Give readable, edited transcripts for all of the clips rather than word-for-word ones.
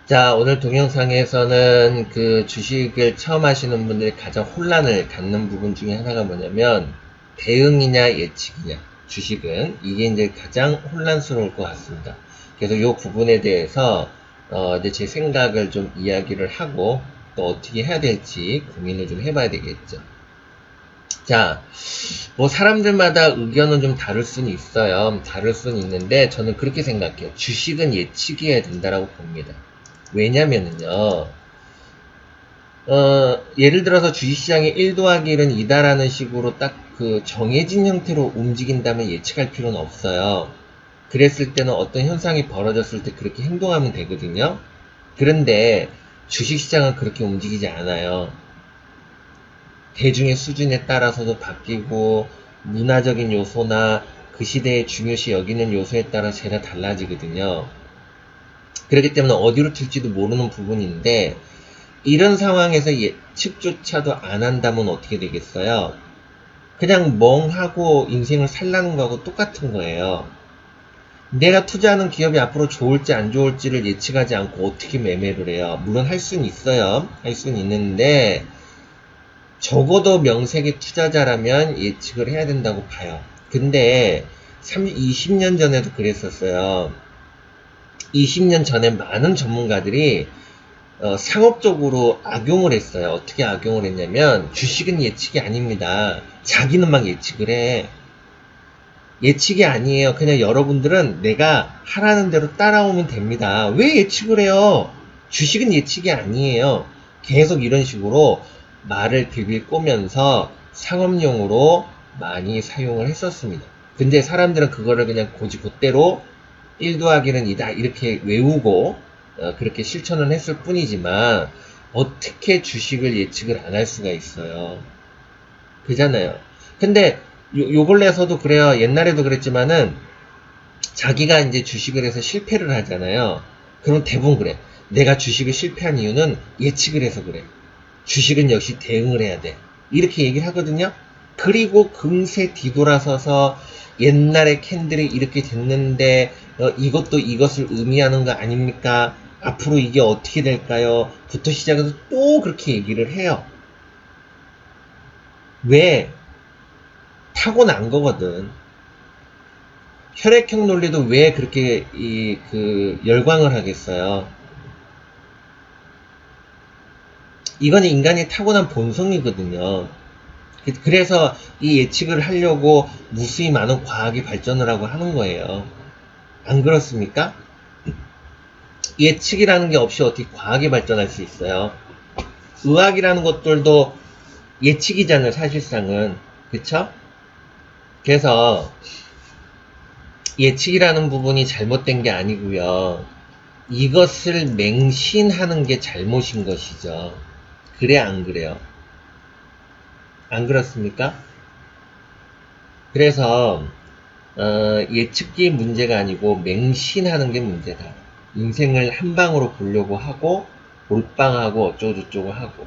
자, 오늘 동영상에서는 그 주식을 처음 하시는 분들이 가장 혼란을 갖는 부분 중에 하나가 뭐냐면, 대응이냐 예측이냐. 주식은 이게 이제 가장 혼란스러울 것 같습니다. 그래서 이 부분에 대해서 이제 제 생각을 좀 이야기를 하고 또 어떻게 해야 될지 고민을 좀 해봐야 되겠죠. 자, 뭐 사람들마다 의견은 좀 다를 수는 있어요. 다를 수는 있는데 저는 그렇게 생각해요. 주식은 예측해야 된다라고 봅니다. 왜냐면은요, 예를 들어서 주식시장이 1 더하기 1은 2다라는 식으로 딱 그 정해진 형태로 움직인다면 예측할 필요는 없어요. 그랬을 때는 어떤 현상이 벌어졌을 때 그렇게 행동하면 되거든요. 그런데 주식시장은 그렇게 움직이지 않아요. 대중의 수준에 따라서도 바뀌고, 문화적인 요소나 그 시대의 중요시 여기는 요소에 따라 재가 달라지거든요. 그렇기 때문에 어디로 튈지도 모르는 부분인데, 이런 상황에서 예측조차도 안 한다면 어떻게 되겠어요? 그냥 멍하고 인생을 살라는 거하고 똑같은 거예요. 내가 투자하는 기업이 앞으로 좋을지 안 좋을지를 예측하지 않고 어떻게 매매를 해요? 물론 할 수는 있어요. 할 수는 있는데 적어도 명색의 투자자라면 예측을 해야 된다고 봐요. 근데 20년 전에도 그랬었어요. 20년 전에 많은 전문가들이 상업적으로 악용을 했어요. 어떻게 악용을 했냐면, 주식은 예측이 아닙니다. 자기는 막 예측을 해. 예측이 아니에요. 그냥 여러분들은 내가 하라는 대로 따라오면 됩니다. 왜 예측을 해요? 주식은 예측이 아니에요. 계속 이런 식으로 말을 빌빌 꼬면서 상업용으로 많이 사용을 했었습니다. 근데 사람들은 그거를 그냥 곧대로 1 더하기는 2다 이렇게 외우고 그렇게 실천을 했을 뿐이지만, 어떻게 주식을 예측을 안 할 수가 있어요. 그잖아요. 근데 요 근래에서도 그래요. 옛날에도 그랬지만은 자기가 이제 주식을 해서 실패를 하잖아요. 그럼 대부분 그래. 내가 주식을 실패한 이유는 예측을 해서 그래. 주식은 역시 대응을 해야 돼. 이렇게 얘기를 하거든요. 그리고 금세 뒤돌아서서 옛날에 캔들이 이렇게 됐는데 이것도 이것을 의미하는 거 아닙니까? 앞으로 이게 어떻게 될까요? 부터 시작해서 또 그렇게 얘기를 해요. 왜? 타고난 거거든. 혈액형 논리도 왜 그렇게 열광을 하겠어요? 이건 인간의 타고난 본성이거든요. 그래서 이 예측을 하려고 무수히 많은 과학이 발전을 하고 하는 거예요. 안 그렇습니까? 예측이라는 게 없이 어떻게 과학이 발전할 수 있어요? 의학이라는 것들도 예측이잖아요, 사실상은. 그쵸? 그래서 예측이라는 부분이 잘못된 게 아니고요. 이것을 맹신하는 게 잘못인 것이죠. 그래, 안 그래요? 안 그렇습니까? 그래서 예측이 문제가 아니고 맹신하는 게 문제다. 인생을 한 방으로 보려고 하고 몰빵하고 어쩌고저쩌고 하고,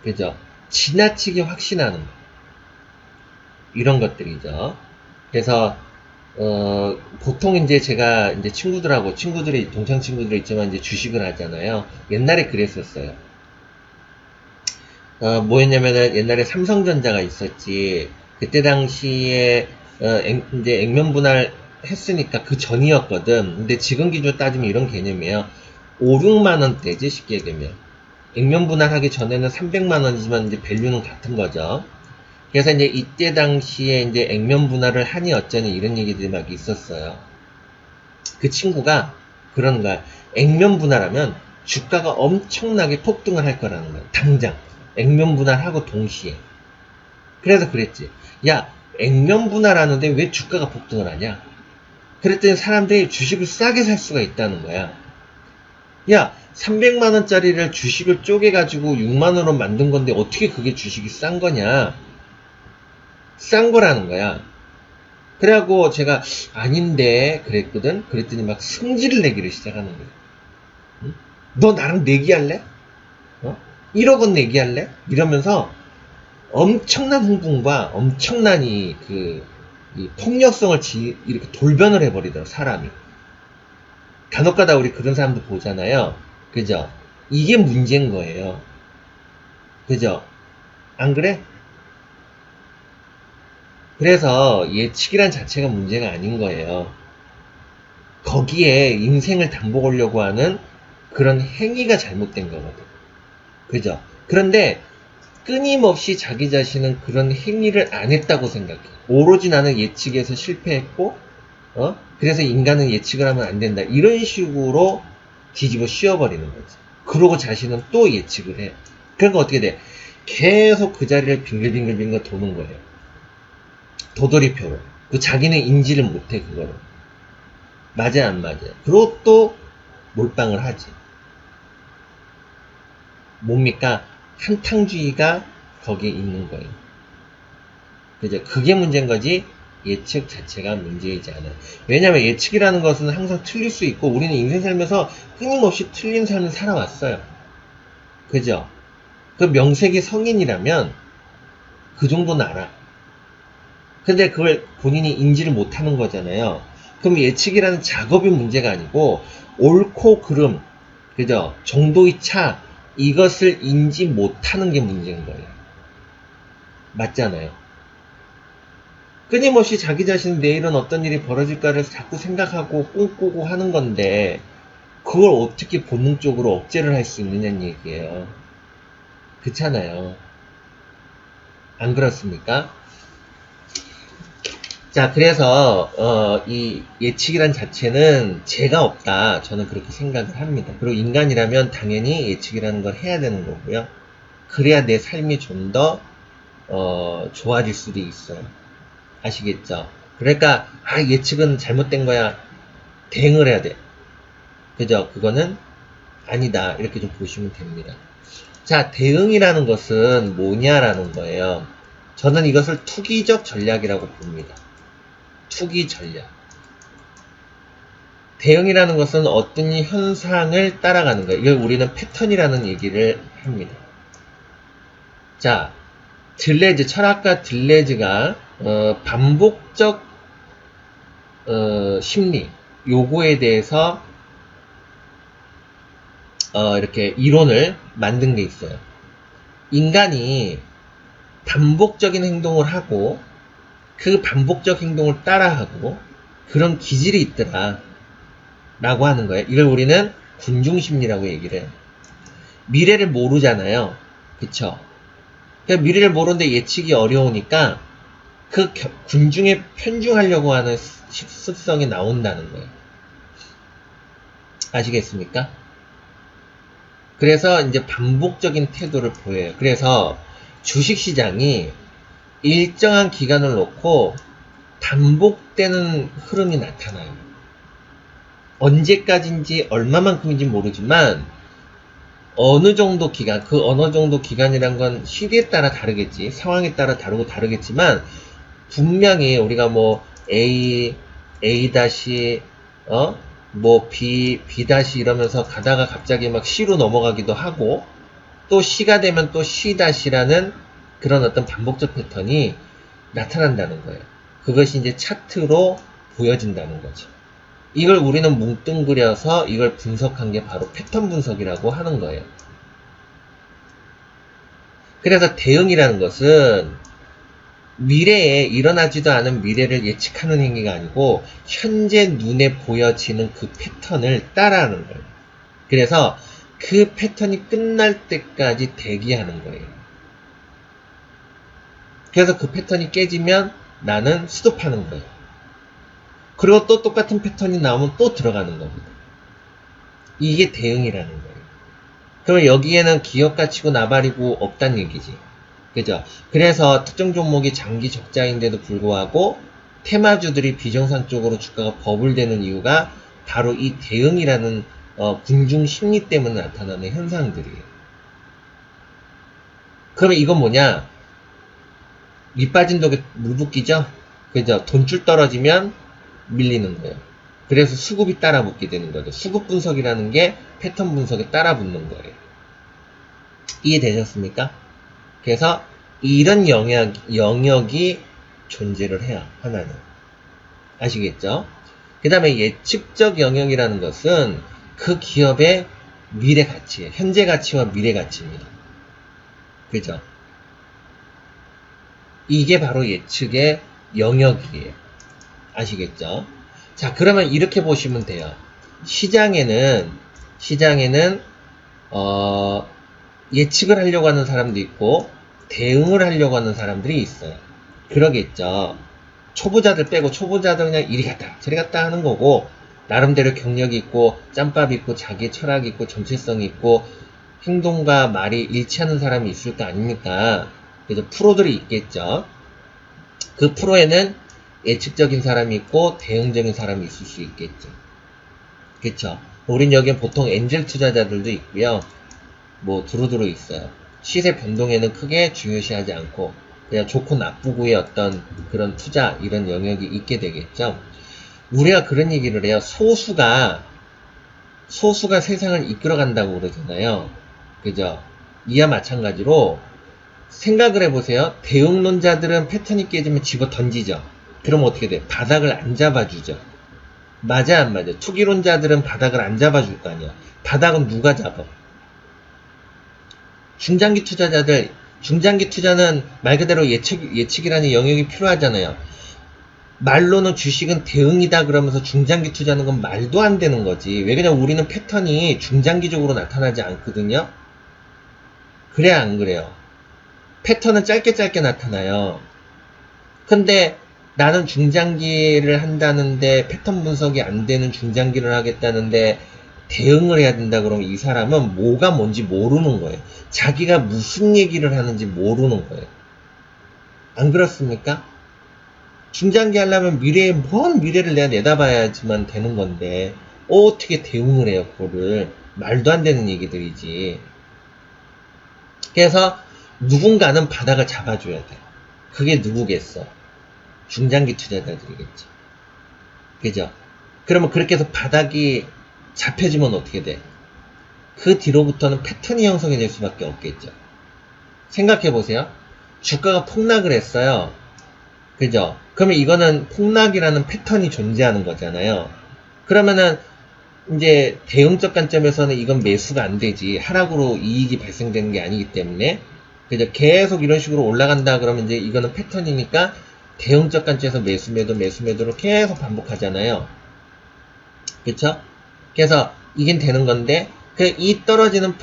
그죠? 지나치게 확신하는 거, 이런 것들이죠. 그래서 보통 이제 제가 이제 친구들이 동창 친구들이 있지만 이제 주식을 하잖아요. 옛날에 그랬었어요. 뭐였냐면은 옛날에 삼성전자가 있었지. 그때 당시에 이제 액면 분할 했으니까 그 전이었거든. 근데 지금 기준 따지면 이런 개념이에요. 5, 6만 원대지, 쉽게 얘기하면. 액면 분할하기 전에는 300만 원이지만 이제 밸류는 같은 거죠. 그래서 이제 이때 당시에 이제 액면 분할을 하니 어쩌니 이런 얘기들이 막 있었어요. 그 친구가 그런 거야. 액면 분할하면 주가가 엄청나게 폭등을 할 거라는 거야. 당장. 액면 분할하고 동시에. 그래서 그랬지. 야, 액면 분할하는데 왜 주가가 폭등을 하냐? 그랬더니 사람들이 주식을 싸게 살 수가 있다는 거야. 야, 300만원짜리를 주식을 쪼개가지고 6만원으로 만든 건데 어떻게 그게 주식이 싼 거냐? 싼 거라는 거야. 그래갖고 제가 아닌데 그랬거든. 그랬더니 막 승질을 내기를 시작하는 거야. 응? 너 나랑 내기할래? 1억 원 내기할래? 이러면서 엄청난 흥분과 엄청난 이 폭력성을 이렇게 돌변을 해버리더라고, 사람이. 간혹가다 우리 그런 사람들 보잖아요. 그죠? 이게 문제인 거예요. 그죠? 안 그래? 그래서 예측이란 자체가 문제가 아닌 거예요. 거기에 인생을 담보 걸려고 하는 그런 행위가 잘못된 거거든. 그죠? 그런데 끊임없이 자기 자신은 그런 행위를 안 했다고 생각해. 오로지 나는 예측에서 실패했고, 그래서 인간은 예측을 하면 안 된다. 이런 식으로 뒤집어 씌워버리는 거지. 그러고 자신은 또 예측을 해. 그러니까 어떻게 돼? 계속 그 자리를 빙글빙글 도는 거예요. 도돌이표로. 그 자기는 인지를 못해, 그거를. 맞아, 안 맞아. 그리고 또 몰빵을 하지. 뭡니까? 한탕주의가 거기에 있는 거예요. 그죠? 그게 문제인 거지, 예측 자체가 문제이지 않아요. 왜냐면 예측이라는 것은 항상 틀릴 수 있고, 우리는 인생 살면서 끊임없이 틀린 삶을 살아왔어요. 그죠? 그 명색이 성인이라면, 그 정도는 알아. 근데 그걸 본인이 인지를 못하는 거잖아요. 그럼 예측이라는 작업이 문제가 아니고, 옳고 그름, 그죠? 정도의 차, 이것을 인지 못하는 게 문제인 거예요. 맞잖아요. 끊임없이 자기 자신은 내일은 어떤 일이 벌어질까를 자꾸 생각하고 꿈꾸고 하는 건데, 그걸 어떻게 본능적으로 억제를 할 수 있느냐는 얘기예요. 그렇잖아요. 안 그렇습니까? 자, 그래서 이 예측이란 자체는 죄가 없다. 저는 그렇게 생각을 합니다. 그리고 인간이라면 당연히 예측이라는 걸 해야 되는 거고요. 그래야 내 삶이 좀 더 좋아질 수도 있어요. 아시겠죠? 그러니까 예측은 잘못된 거야. 대응을 해야 돼. 그죠? 그거는 아니다. 이렇게 좀 보시면 됩니다. 자, 대응이라는 것은 뭐냐라는 거예요. 저는 이것을 투기적 전략이라고 봅니다. 투기 전략. 대응이라는 것은 어떤 현상을 따라가는 거예요. 이걸 우리는 패턴이라는 얘기를 합니다. 자, 들레즈, 철학가 들레즈가 반복적 심리, 요거에 대해서 이렇게 이론을 만든 게 있어요. 인간이 반복적인 행동을 하고 그 반복적 행동을 따라하고 그런 기질이 있더라 라고 하는 거예요. 이걸 우리는 군중심리라고 얘기를 해요. 미래를 모르잖아요. 그쵸? 그러니까 미래를 모르는데 예측이 어려우니까 그 군중에 편중하려고 하는 습성이 나온다는 거예요. 아시겠습니까? 그래서 이제 반복적인 태도를 보여요. 그래서 주식시장이 일정한 기간을 놓고 반복되는 흐름이 나타나요. 언제까지인지 얼마만큼인지 모르지만 어느 정도 기간, 그 어느 정도 기간이란 건 시대에 따라 다르겠지, 상황에 따라 다르겠지만 분명히 우리가 뭐 A, A 다시, 뭐 B, B 다시 이러면서 가다가 갑자기 막 C로 넘어가기도 하고 또 C가 되면 또 C 다시라는 그런 어떤 반복적 패턴이 나타난다는 거예요. 그것이 이제 차트로 보여진다는 거죠. 이걸 우리는 뭉뚱그려서 이걸 분석한 게 바로 패턴 분석이라고 하는 거예요. 그래서 대응이라는 것은 미래에 일어나지도 않은 미래를 예측하는 행위가 아니고 현재 눈에 보여지는 그 패턴을 따라하는 거예요. 그래서 그 패턴이 끝날 때까지 대기하는 거예요. 그래서 그 패턴이 깨지면 나는 스톱하는 거예요. 그리고 또 똑같은 패턴이 나오면 또 들어가는 겁니다. 이게 대응이라는 거예요. 그러면 여기에는 기업 가치고 나발이고 없다는 얘기지. 그죠? 그래서 특정 종목이 장기 적자인데도 불구하고 테마주들이 비정상적으로 주가가 버블되는 이유가 바로 이 대응이라는 군중 심리 때문에 나타나는 현상들이에요. 그러면 이건 뭐냐? 밑 빠진 독에 물 붓기죠? 그죠? 돈줄 떨어지면 밀리는 거예요. 그래서 수급이 따라 붙게 되는 거죠. 수급 분석이라는 게 패턴 분석에 따라 붙는 거예요. 이해되셨습니까? 그래서 이런 영역이 존재를 해요. 하나는. 아시겠죠? 그 다음에 예측적 영역이라는 것은 그 기업의 미래 가치예요. 현재 가치와 미래 가치입니다. 그죠? 이게 바로 예측의 영역이에요. 아시겠죠? 자, 그러면 이렇게 보시면 돼요. 시장에는 예측을 하려고 하는 사람도 있고 대응을 하려고 하는 사람들이 있어요. 그러겠죠. 초보자들 빼고 초보자들 그냥 이리 갔다 저리 갔다 하는 거고 나름대로 경력이 있고 짬밥 있고 자기 철학이 있고 정체성이 있고 행동과 말이 일치하는 사람이 있을 거 아닙니까? 그래서 프로들이 있겠죠. 그 프로에는 예측적인 사람이 있고 대응적인 사람이 있을 수 있겠죠. 그쵸? 우린 여기에 보통 엔젤 투자자들도 있고요. 뭐 두루두루 있어요. 시세 변동에는 크게 중요시하지 않고 그냥 좋고 나쁘고의 어떤 그런 투자 이런 영역이 있게 되겠죠. 우리가 그런 얘기를 해요. 소수가 세상을 이끌어간다고 그러잖아요. 그죠? 이와 마찬가지로 생각을 해보세요. 대응론자들은 패턴이 깨지면 집어 던지죠. 그럼 어떻게 돼? 바닥을 안 잡아주죠. 맞아 안 맞아? 투기론자들은 바닥을 안 잡아줄 거 아니야. 바닥은 누가 잡아? 중장기 투자자들, 중장기 투자는 말 그대로 예측이라는 영역이 필요하잖아요. 말로는 주식은 대응이다 그러면서 중장기 투자하는 건 말도 안 되는 거지. 왜 그냥 우리는 패턴이 중장기적으로 나타나지 않거든요. 그래 안 그래요? 패턴은 짧게 나타나요. 근데 나는 중장기를 한다는데 패턴 분석이 안 되는 중장기를 하겠다는데 대응을 해야 된다 그러면 이 사람은 뭐가 뭔지 모르는 거예요. 자기가 무슨 얘기를 하는지 모르는 거예요. 안 그렇습니까? 중장기 하려면 먼 미래를 내가 내다봐야지만 되는 건데 어떻게 대응을 해요 그거를. 말도 안 되는 얘기들이지. 그래서 누군가는 바닥을 잡아줘야 돼. 그게 누구겠어? 중장기 투자자들이겠죠. 그죠? 그러면 그렇게 해서 바닥이 잡혀지면 어떻게 돼? 그 뒤로부터는 패턴이 형성이 될 수밖에 없겠죠. 생각해보세요. 주가가 폭락을 했어요. 그죠? 그러면 이거는 폭락이라는 패턴이 존재하는 거잖아요. 그러면은 이제 대응적 관점에서는 이건 매수가 안 되지. 하락으로 이익이 발생되는 게 아니기 때문에. 그죠? 계속 이런 식으로 올라간다 그러면 이제 이거는 패턴이니까 대응적 관점에서 매수매도를 계속 반복하잖아요. 그쵸? 그래서 이긴 되는 건데 이 떨어지는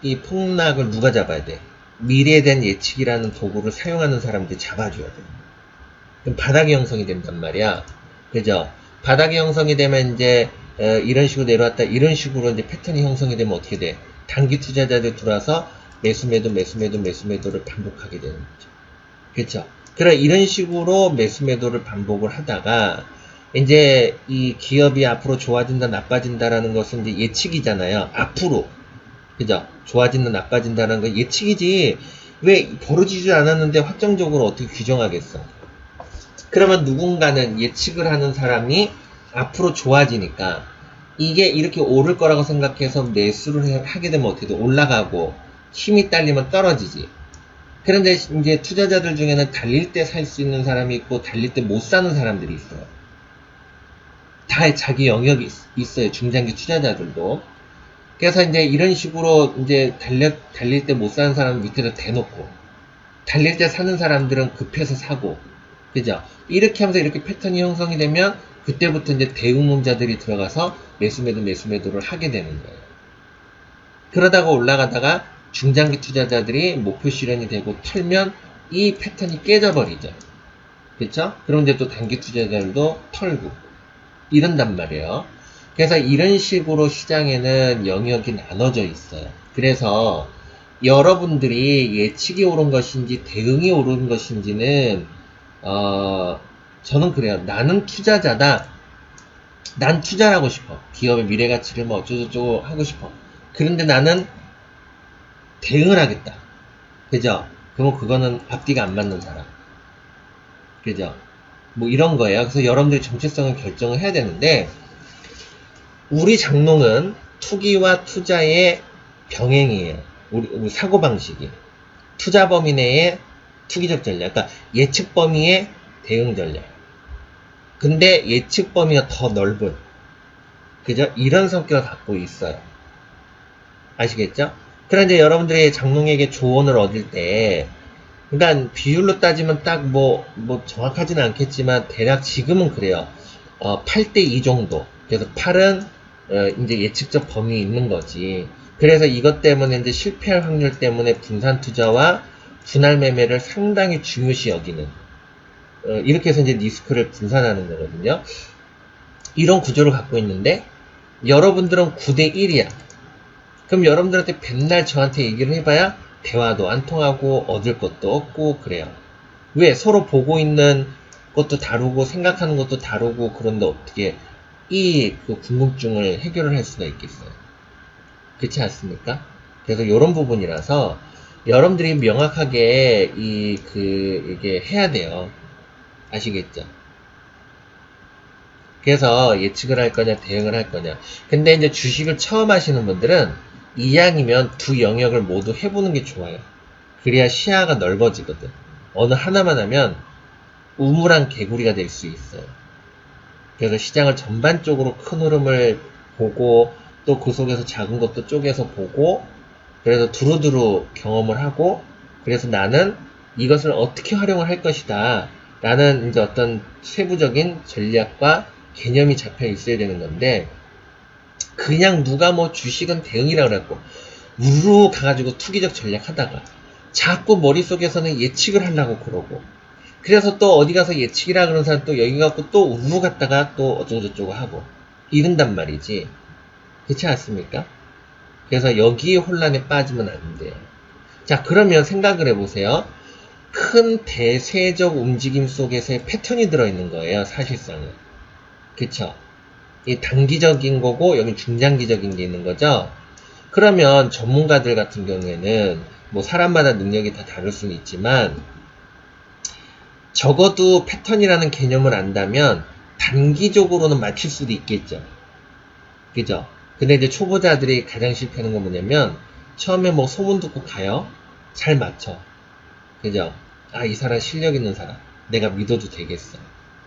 이 폭락을 누가 잡아야 돼? 미래에 대한 예측이라는 도구를 사용하는 사람들이 잡아줘야 돼. 그럼 바닥이 형성이 된단 말이야. 그죠? 바닥이 형성이 되면 이제 이런 식으로 내려왔다 이런 식으로 이제 패턴이 형성이 되면 어떻게 돼? 단기 투자자들 들어와서 매수매도를 반복하게 되는 거죠. 그쵸? 그래 이런 식으로 매수매도를 반복을 하다가 이제 이 기업이 앞으로 좋아진다 나빠진다라는 것은 이제 예측이잖아요. 앞으로. 그죠? 좋아진다 나빠진다라는 건 예측이지. 왜 벌어지지 않았는데 확정적으로 어떻게 규정하겠어? 그러면 누군가는 예측을 하는 사람이 앞으로 좋아지니까 이게 이렇게 오를 거라고 생각해서 매수를 하게 되면 어떻게 돼? 올라가고 힘이 딸리면 떨어지지. 그런데 이제 투자자들 중에는 달릴 때 살 수 있는 사람이 있고 달릴 때 못 사는 사람들이 있어요. 다 자기 영역이 있어요. 중장기 투자자들도. 그래서 이제 이런 식으로 이제 달릴 때 못 사는 사람 밑에다 대놓고 달릴 때 사는 사람들은 급해서 사고 그죠? 이렇게 하면서 이렇게 패턴이 형성이 되면 그때부터 이제 대응론자들이 들어가서 매수매도를 하게 되는 거예요. 그러다가 올라가다가 중장기 투자자들이 목표 실현이 되고 털면 이 패턴이 깨져버리죠. 그렇죠? 그럼 이제 또 단기 투자자들도 털고 이런단 말이에요. 그래서 이런 식으로 시장에는 영역이 나눠져 있어요. 그래서 여러분들이 예측이 옳은 것인지 대응이 옳은 것인지는 저는 그래요. 나는 투자자다. 난 투자를 하고 싶어. 기업의 미래 가치를 뭐 어쩌고저쩌고 하고 싶어. 그런데 나는 대응을 하겠다. 그죠? 그럼 그거는 앞뒤가 안 맞는 사람. 그죠? 뭐 이런 거예요. 그래서 여러분들이 정체성을 결정을 해야 되는데 우리 장롱은 투기와 투자의 병행이에요. 우리 사고방식이. 투자 범위 내의 투기적 전략. 그러니까 예측 범위의 대응 전략. 근데 예측 범위가 더 넓은. 그죠? 이런 성격을 갖고 있어요. 아시겠죠? 그러나 이제 여러분들이 장롱에게 조언을 얻을 때, 그러니까 비율로 따지면 딱 뭐 정확하지는 않겠지만 대략 지금은 그래요. 8대 2 정도. 그래서 8은 이제 예측적 범위에 있는 거지. 그래서 이것 때문에 이제 실패할 확률 때문에 분산 투자와 분할 매매를 상당히 중요시 여기는 이렇게 해서 이제 리스크를 분산하는 거거든요. 이런 구조를 갖고 있는데 여러분들은 9대 1이야. 그럼 여러분들한테 맨날 저한테 얘기를 해봐야 대화도 안 통하고 얻을 것도 없고 그래요. 왜? 서로 보고 있는 것도 다르고 생각하는 것도 다르고 그런데 어떻게 그 궁금증을 해결을 할 수가 있겠어요. 그렇지 않습니까? 그래서 이런 부분이라서 여러분들이 명확하게 이게 해야 돼요. 아시겠죠? 그래서 예측을 할 거냐 대응을 할 거냐. 근데 이제 주식을 처음 하시는 분들은 이왕이면 두 영역을 모두 해보는 게 좋아요. 그래야 시야가 넓어지거든. 어느 하나만 하면 우물안 개구리가 될 수 있어요. 그래서 시장을 전반적으로 큰 흐름을 보고 또 그 속에서 작은 것도 쪼개서 보고 그래서 두루두루 경험을 하고 그래서 나는 이것을 어떻게 활용을 할 것이다 라는 이제 어떤 세부적인 전략과 개념이 잡혀 있어야 되는 건데 그냥 누가 뭐 주식은 대응이라 그래갖고 우르르 가가지고 투기적 전략 하다가 자꾸 머릿속에서는 예측을 하려고 그러고 그래서 또 어디 가서 예측이라 그러는 사람 또 여기 가고 또 우르르 갔다가 또 어쩌고저쩌고 하고 이른단 말이지. 그렇지 않습니까? 그래서 여기 혼란에 빠지면 안 돼요. 자, 그러면 생각을 해보세요. 큰 대세적 움직임 속에서의 패턴이 들어있는 거예요, 사실상은. 그쵸? 이 단기적인 거고, 여기 중장기적인 게 있는 거죠? 그러면 전문가들 같은 경우에는, 뭐 사람마다 능력이 다 다를 수는 있지만, 적어도 패턴이라는 개념을 안다면, 단기적으로는 맞출 수도 있겠죠. 그죠? 근데 이제 초보자들이 가장 실패하는 건 뭐냐면 처음에 뭐 소문 듣고 가요. 잘 맞춰. 그죠? 아, 이 사람 실력 있는 사람. 내가 믿어도 되겠어.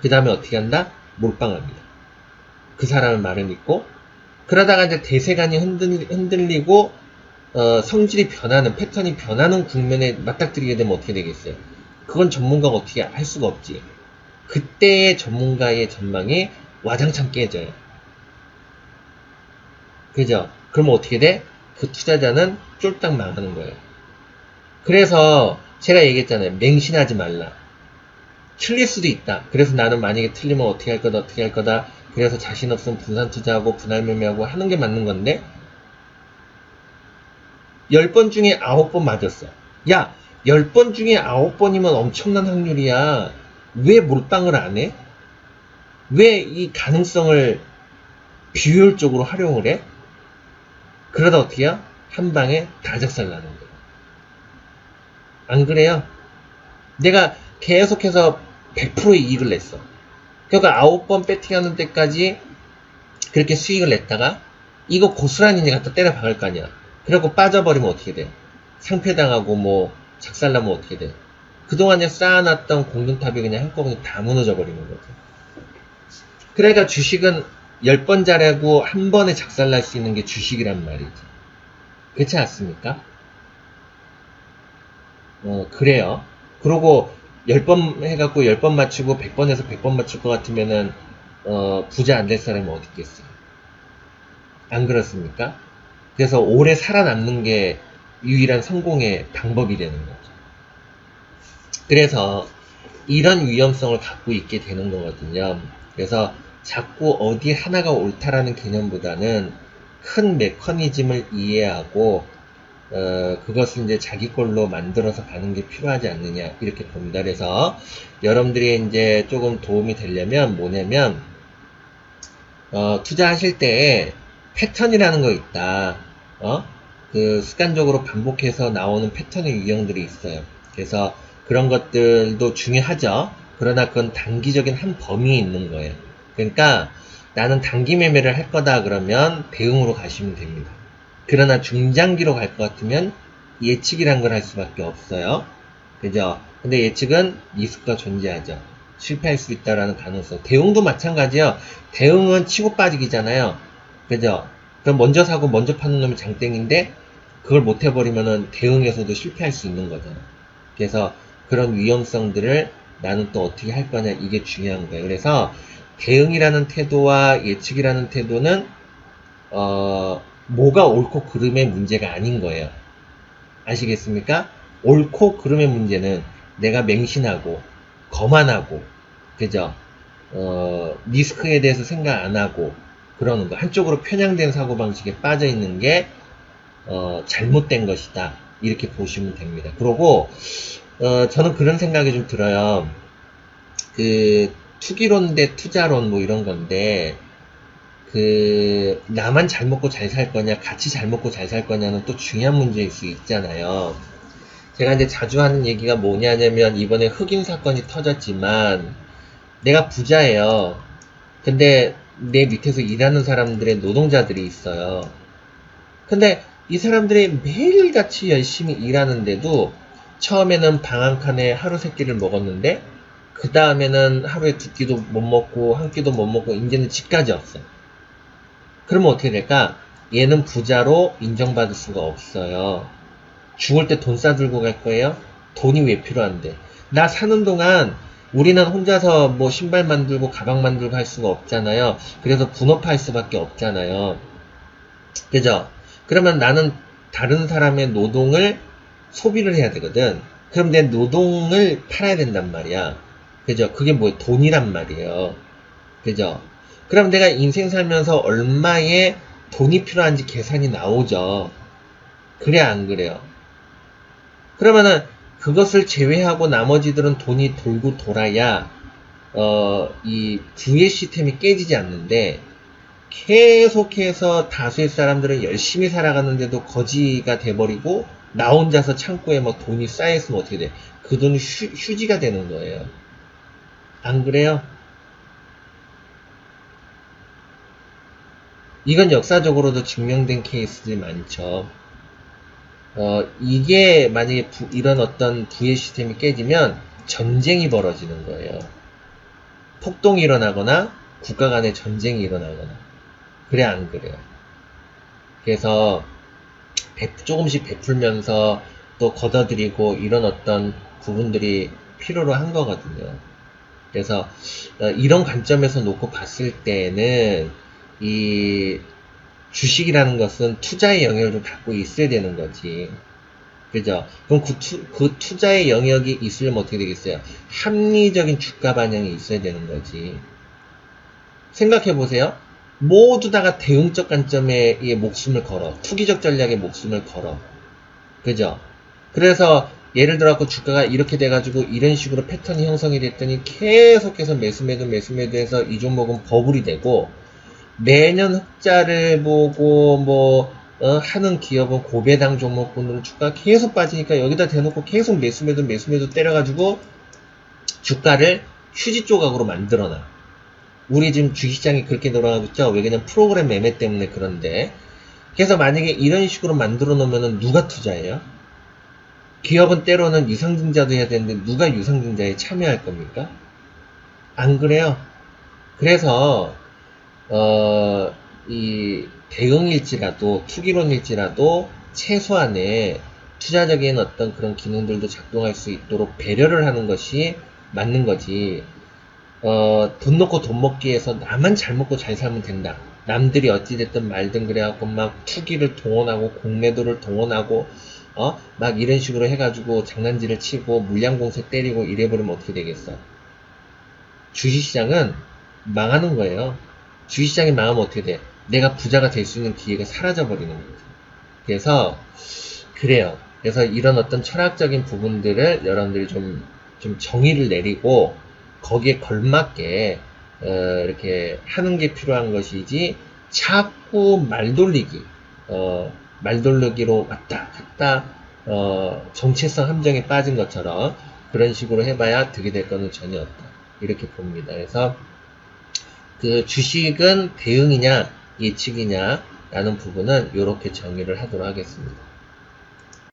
그 다음에 어떻게 한다? 몰빵합니다. 그 사람의 말을 믿고 그러다가 이제 대세관이 흔들리고 성질이 변하는 패턴이 변하는 국면에 맞닥뜨리게 되면 어떻게 되겠어요? 그건 전문가가 어떻게 할 수가 없지. 그때의 전문가의 전망이 와장창 깨져요. 그죠? 그러면 어떻게 돼? 그 투자자는 쫄딱 망하는 거예요. 그래서 제가 얘기했잖아요. 맹신하지 말라. 틀릴 수도 있다. 그래서 나는 만약에 틀리면 어떻게 할 거다, 어떻게 할 거다. 그래서 자신 없으면 분산 투자하고 분할 매매하고 하는 게 맞는 건데 10번 중에 9번 맞았어. 야, 10번 중에 9번이면 엄청난 확률이야. 왜 몰빵을 안 해? 왜 이 가능성을 비효율적으로 활용을 해? 그러다 어떻게 해요? 한 방에 다 작살나는 거예요. 안 그래요? 내가 계속해서 100%의 이익을 냈어. 그러니까 9번 배팅하는 때까지 그렇게 수익을 냈다가 이거 고스란히 이제 갖다 때려 박을 거 아니야. 그리고 빠져버리면 어떻게 돼? 상패당하고 뭐 작살나면 어떻게 돼? 그동안에 쌓아놨던 공든탑이 그냥 한꺼번에 다 무너져 버리는 거죠. 그러니까 주식은 10번 잘하고 한 번에 작살날 수 있는 게 주식이란 말이지. 그렇지 않습니까? 그래요. 그러고 10번 해갖고 10번 맞추고 100번에서 100번 맞출 것 같으면은 부자 안 될 사람이 어디 있겠어요. 안 그렇습니까? 그래서 오래 살아남는 게 유일한 성공의 방법이 되는 거죠. 그래서 이런 위험성을 갖고 있게 되는 거거든요. 그래서 자꾸 어디 하나가 옳다라는 개념보다는 큰 메커니즘을 이해하고 그것을 이제 자기 걸로 만들어서 가는 게 필요하지 않느냐 이렇게 봅니다. 그래서 여러분들이 이제 조금 도움이 되려면 뭐냐면 투자하실 때 패턴이라는 거 있다. 그 습관적으로 반복해서 나오는 패턴의 유형들이 있어요. 그래서 그런 것들도 중요하죠. 그러나 그건 단기적인 한 범위에 있는 거예요. 그러니까 나는 단기 매매를 할 거다 그러면 대응으로 가시면 됩니다. 그러나 중장기로 갈 것 같으면 예측이란 걸 할 수밖에 없어요. 그죠? 근데 예측은 리스크가 존재하죠. 실패할 수 있다라는 가능성. 대응도 마찬가지요. 대응은 치고 빠지기잖아요. 그죠? 그럼 먼저 사고 먼저 파는 놈이 장땡인데 그걸 못 해버리면은 대응에서도 실패할 수 있는 거잖아. 그래서 그런 위험성들을 나는 또 어떻게 할 거냐, 이게 중요한 거예요. 그래서 대응이라는 태도와 예측이라는 태도는 뭐가 옳고 그름의 문제가 아닌 거예요. 아시겠습니까? 옳고 그름의 문제는 내가 맹신하고 거만하고, 그죠? 리스크에 대해서 생각 안 하고 그러는 거, 한쪽으로 편향된 사고방식에 빠져 있는 게 잘못된 것이다, 이렇게 보시면 됩니다. 그리고 저는 그런 생각이 좀 들어요. 그 투기론 대 투자론 뭐 이런 건데, 그 나만 잘 먹고 잘 살 거냐, 같이 잘 먹고 잘 살 거냐는 또 중요한 문제일 수 있잖아요. 제가 이제 자주 하는 얘기가 뭐냐면, 이번에 흑인 사건이 터졌지만 내가 부자예요. 근데 내 밑에서 일하는 사람들의 노동자들이 있어요. 근데 이 사람들이 매일같이 열심히 일하는데도 처음에는 방 한 칸에 하루 세 끼를 먹었는데, 그 다음에는 하루에 두 끼도 못 먹고 한 끼도 못 먹고 이제는 집까지 없어. 그러면 어떻게 될까? 얘는 부자로 인정받을 수가 없어요. 죽을 때 돈 싸들고 갈 거예요? 돈이 왜 필요한데? 나 사는 동안 우리는 혼자서 뭐 신발 만들고 가방 만들고 할 수가 없잖아요. 그래서 분업할 수밖에 없잖아요. 그죠? 그러면 나는 다른 사람의 노동을 소비를 해야 되거든. 그럼 내 노동을 팔아야 된단 말이야. 그죠? 그게 뭐예요? 돈이란 말이에요. 그죠? 그럼 내가 인생 살면서 얼마의 돈이 필요한지 계산이 나오죠. 그래, 안 그래요? 그러면은 그것을 제외하고 나머지들은 돈이 돌고 돌아야 이 부의 시스템이 깨지지 않는데, 계속해서 다수의 사람들은 열심히 살아가는데도 거지가 돼버리고 나 혼자서 창고에 뭐 돈이 쌓여있으면 어떻게 돼? 그 돈이 휴지가 되는 거예요. 안 그래요? 이건 역사적으로도 증명된 케이스들이 많죠. 이게 만약에 이런 어떤 부의 시스템이 깨지면 전쟁이 벌어지는 거예요. 폭동이 일어나거나 국가 간의 전쟁이 일어나거나. 그래, 안 그래요? 그래서 조금씩 베풀면서 또 걷어들이고 이런 어떤 부분들이 필요로 한 거거든요. 그래서 이런 관점에서 놓고 봤을 때는 이 주식이라는 것은 투자의 영역을 좀 갖고 있어야 되는 거지. 그죠? 그럼 그 투자의 영역이 있으려면 어떻게 되겠어요? 합리적인 주가 반영이 있어야 되는 거지. 생각해 보세요. 모두 다가 대응적 관점에 목숨을 걸어. 투기적 전략에 목숨을 걸어. 그죠? 그래서 예를 들어서 주가가 이렇게 돼가지고 이런 식으로 패턴이 형성이 됐더니 계속해서 매수매도해서 이 종목은 버블이 되고, 매년 흑자를 보고 하는 기업은 고배당 종목군으로 주가가 계속 빠지니까 여기다 대놓고 계속 매수매도 때려가지고 주가를 휴지 조각으로 만들어놔. 우리 지금 주식시장이 그렇게 돌아가고 있죠? 왜? 그냥 프로그램 매매 때문에. 그런데 그래서 만약에 이런 식으로 만들어 놓으면 누가 투자해요? 기업은 때로는 유상증자도 해야 되는데 누가 유상증자에 참여할 겁니까? 안 그래요? 그래서 이 대응일지라도 투기론일지라도 최소한의 투자적인 어떤 그런 기능들도 작동할 수 있도록 배려를 하는 것이 맞는 거지. 돈 놓고 돈 먹기에서 나만 잘 먹고 잘 살면 된다. 남들이 어찌됐든 말든 그래갖고 막 투기를 동원하고 공매도를 동원하고 막 이런 식으로 해가지고 장난질을 치고 물량공세 때리고 이래버리면 어떻게 되겠어? 주식시장은 망하는 거예요. 주식시장이 망하면 어떻게 돼? 내가 부자가 될 수 있는 기회가 사라져버리는 거죠. 그래서 그래요. 그래서 이런 어떤 철학적인 부분들을 여러분들이 좀 정의를 내리고 거기에 걸맞게 이렇게 하는 게 필요한 것이지, 자꾸 말돌리기로 왔다 갔다 정체성 함정에 빠진 것처럼 그런 식으로 해봐야 득이 될 거는 전혀 없다, 이렇게 봅니다. 그래서 그 주식은 대응이냐 예측이냐 라는 부분은 이렇게 정의를 하도록 하겠습니다.